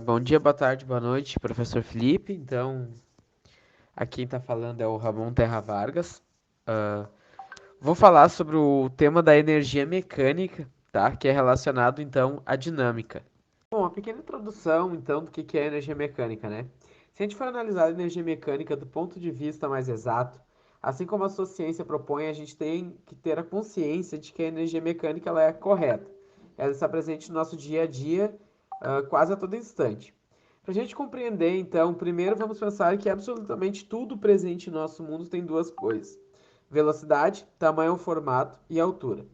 Bom dia, boa tarde, boa noite, professor Felipe. Aqui quem está falando é o Ramon Terra Vargas. Ah, Vou falar sobre o tema da energia mecânica, tá? Que é relacionado, então, à dinâmica. Bom, uma pequena introdução, então, do que é energia mecânica, né? Se a gente for analisar a energia mecânica do ponto de vista mais exato, assim como a sua ciência propõe, a gente tem que ter a consciência de que a energia mecânica ela é correta. Ela está presente no nosso dia a dia, quase a todo instante. Para a gente compreender, então, primeiro vamos pensar que absolutamente tudo presente no nosso mundo tem duas coisas: velocidade, tamanho, formato e altura.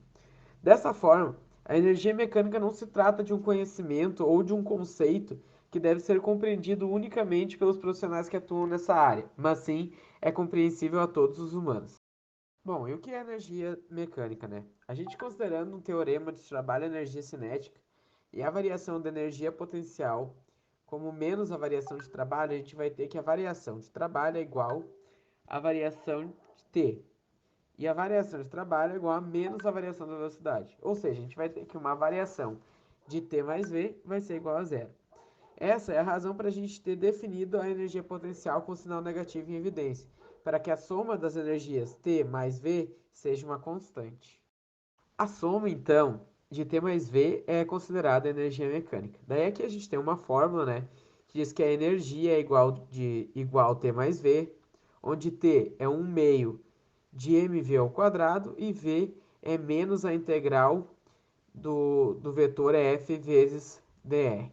Dessa forma, a energia mecânica não se trata de um conhecimento ou de um conceito que deve ser compreendido unicamente pelos profissionais que atuam nessa área, mas sim é compreensível a todos os humanos. Bom, e o que é energia mecânica, né? A gente considerando um teorema de trabalho e energia cinética e a variação da energia potencial como menos a variação de trabalho, a gente vai ter que a variação de trabalho é igual à variação de T. E a variação de trabalho é igual a menos a variação da velocidade. Ou seja, a gente vai ter que uma variação de T mais V vai ser igual a zero. Essa é a razão para a gente ter definido a energia potencial com sinal negativo em evidência, para que a soma das energias T mais V seja uma constante. A soma, então, de T mais V é considerada energia mecânica. Daí aqui a gente tem uma fórmula, né, que diz que a energia é igual T mais V, onde T é 1 meio de mv ao quadrado e v é menos a integral do vetor f vezes dr.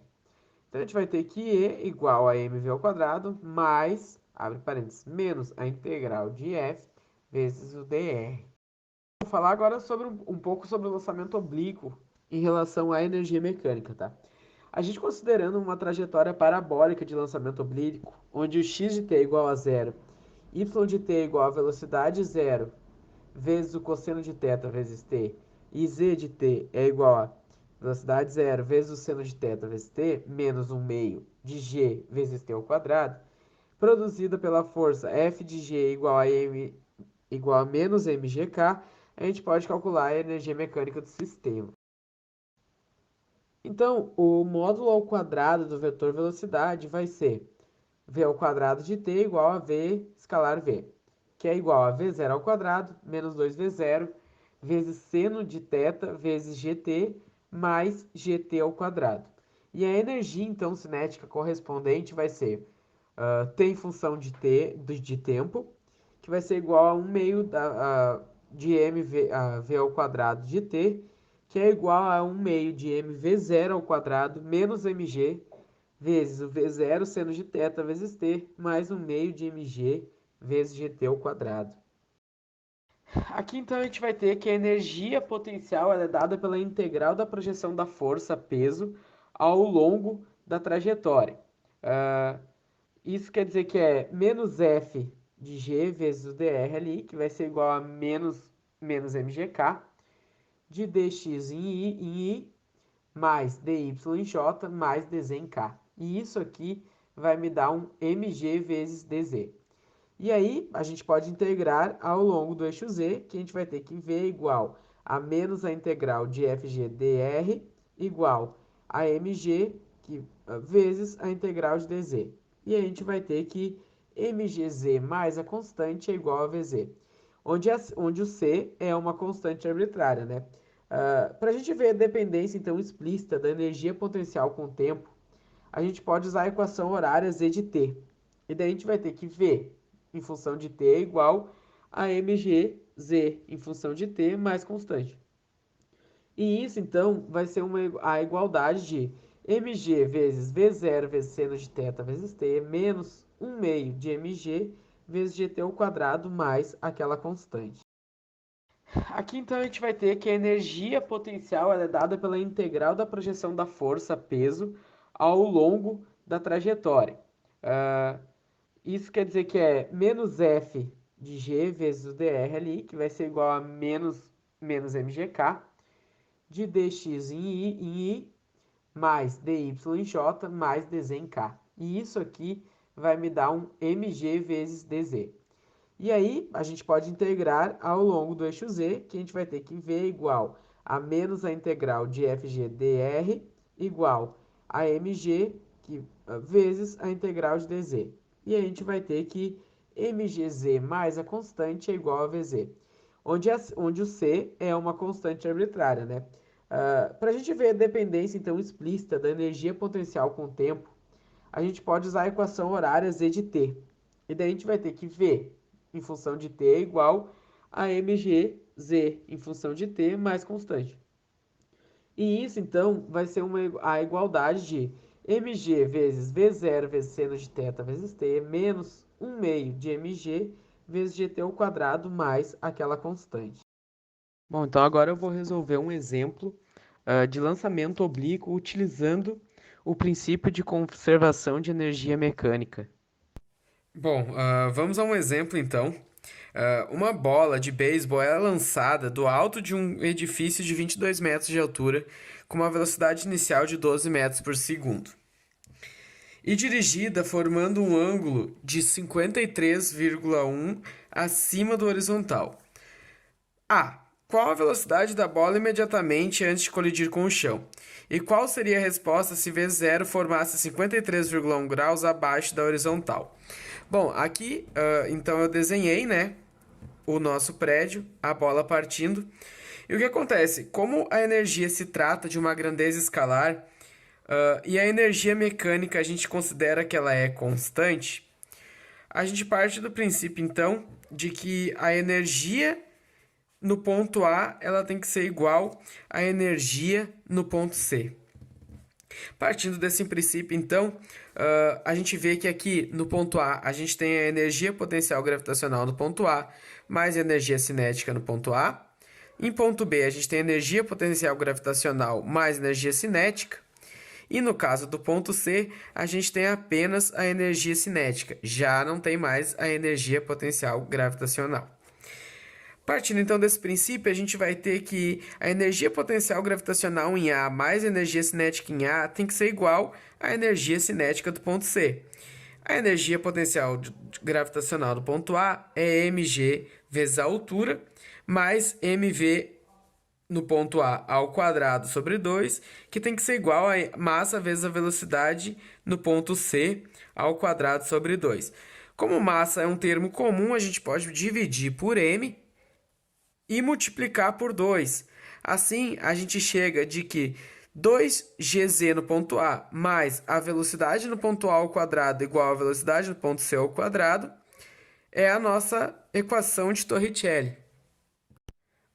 Então a gente vai ter que E igual a mv ao quadrado mais, abre parênteses, menos a integral de f vezes o dr. Vou falar agora sobre um pouco sobre o lançamento oblíquo em relação à energia mecânica, tá? A gente considerando uma trajetória parabólica de lançamento oblíquo, onde o x de t é igual a zero, y de t é igual a velocidade zero vezes o cosseno de θ vezes t, e z de t é igual a velocidade zero vezes o seno de θ vezes t, menos 1 meio de g vezes t ao quadrado, produzida pela força F de g igual a m igual a menos mgk, a gente pode calcular a energia mecânica do sistema. Então, o módulo ao quadrado do vetor velocidade vai ser v ao quadrado de t igual a v escalar v, que é igual a v0 ao quadrado menos 2v0 vezes seno de θ vezes gt mais gt ao quadrado. E a energia, então, cinética correspondente vai ser t em função de t de tempo, que vai ser igual a 1 meio de mv v ao quadrado de t, que é igual a 1 meio de mv0 ao quadrado menos mg vezes o v0 seno de θ vezes t, mais 1 meio de mg vezes gt ao quadrado. Aqui então a gente vai ter que a energia potencial é dada pela integral da projeção da força peso ao longo da trajetória. Isso quer dizer que é menos F de G vezes o dr ali, que vai ser igual a menos mgk, de dx em I mais dy em j mais dz em k. E isso aqui vai me dar um mg vezes dz. E aí, a gente pode integrar ao longo do eixo z, que a gente vai ter que v igual a menos a integral de fg dr igual a mg vezes a integral de dz. E a gente vai ter que mgz mais a constante é igual a vz, onde o c é uma constante arbitrária, né? Para a gente ver a dependência, então, explícita da energia potencial com o tempo, a gente pode usar a equação horária z de t. E daí a gente vai ter que v em função de t é igual a mg z em função de t mais constante. E isso, então, vai ser a igualdade de mg vezes v0 vezes seno de θ vezes t menos 1 meio de mg vezes gt ao quadrado mais aquela constante. Aqui, então, a gente vai ter que a energia potencial é dada pela integral da projeção da força peso ao longo da trajetória. Isso quer dizer que é menos F de G vezes o dr ali, que vai ser igual a menos mgk, de dx em I mais dy em j mais dz em k. E isso aqui vai me dar um mg vezes dz. E aí, a gente pode integrar ao longo do eixo z, que a gente vai ter que v igual a menos a integral de fg dr igual a mg vezes a integral de dz. E a gente vai ter que mgz mais a constante é igual a vz, onde o c é uma constante arbitrária, né? Para a gente ver a dependência, então, explícita da energia potencial com o tempo, a gente pode usar a equação horária z de t. E daí a gente vai ter que v em função de t é igual a mgz em função de t mais constante. E isso, então, vai ser a igualdade de mg vezes v0 vezes seno de θ vezes t menos 1 meio de mg vezes gt ao quadrado mais aquela constante. Bom, então agora eu vou resolver um exemplo de lançamento oblíquo utilizando o princípio de conservação de energia mecânica. Bom, vamos a um exemplo então. Uma bola de beisebol é lançada do alto de um edifício de 22 metros de altura com uma velocidade inicial de 12 metros por segundo e dirigida formando um ângulo de 53,1 acima do horizontal. Qual a velocidade da bola imediatamente antes de colidir com o chão? E qual seria a resposta se V0 formasse 53,1 graus abaixo da horizontal? Bom, aqui então eu desenhei, né, o nosso prédio, a bola partindo. E o que acontece? Como a energia se trata de uma grandeza escalar e a energia mecânica a gente considera que ela é constante, a gente parte do princípio então de que a energia no ponto A ela tem que ser igual à energia no ponto C. Partindo desse princípio, então, a gente vê que aqui no ponto A a gente tem a energia potencial gravitacional no ponto A mais energia cinética no ponto A. Em ponto B a gente tem energia potencial gravitacional mais energia cinética. E no caso do ponto C, a gente tem apenas a energia cinética, já não tem mais a energia potencial gravitacional. Partindo então desse princípio, a gente vai ter que a energia potencial gravitacional em A mais a energia cinética em A tem que ser igual à energia cinética do ponto C. A energia potencial gravitacional do ponto A é mg vezes a altura, mais mv no ponto A ao quadrado sobre 2, que tem que ser igual a massa vezes a velocidade no ponto C ao quadrado sobre 2. Como massa é um termo comum, a gente pode dividir por m e multiplicar por 2. Assim, a gente chega de que 2gz no ponto A mais a velocidade no ponto A ao quadrado igual a velocidade no ponto C ao quadrado é a nossa equação de Torricelli.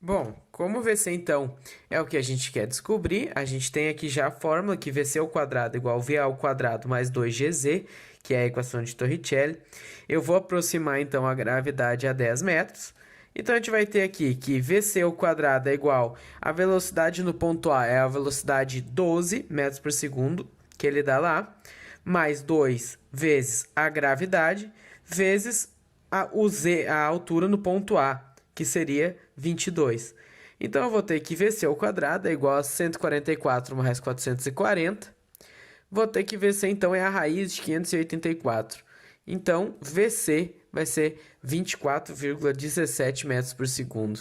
Bom, como VC então é o que a gente quer descobrir, a gente tem aqui já a fórmula que VC ao quadrado igual a VA ao quadrado mais 2gz, que é a equação de Torricelli. Eu vou aproximar então a gravidade a 10 metros. Então, a gente vai ter aqui que VC ao quadrado é igual a velocidade no ponto A, é a velocidade 12 metros por segundo, que ele dá lá, mais 2 vezes a gravidade, vezes a altura no ponto A, que seria 22. Então, eu vou ter que VC ao quadrado é igual a 144 mais 440. Vou ter que VC, então, é a raiz de 584. Então, VC vai ser 24,17 metros por segundo.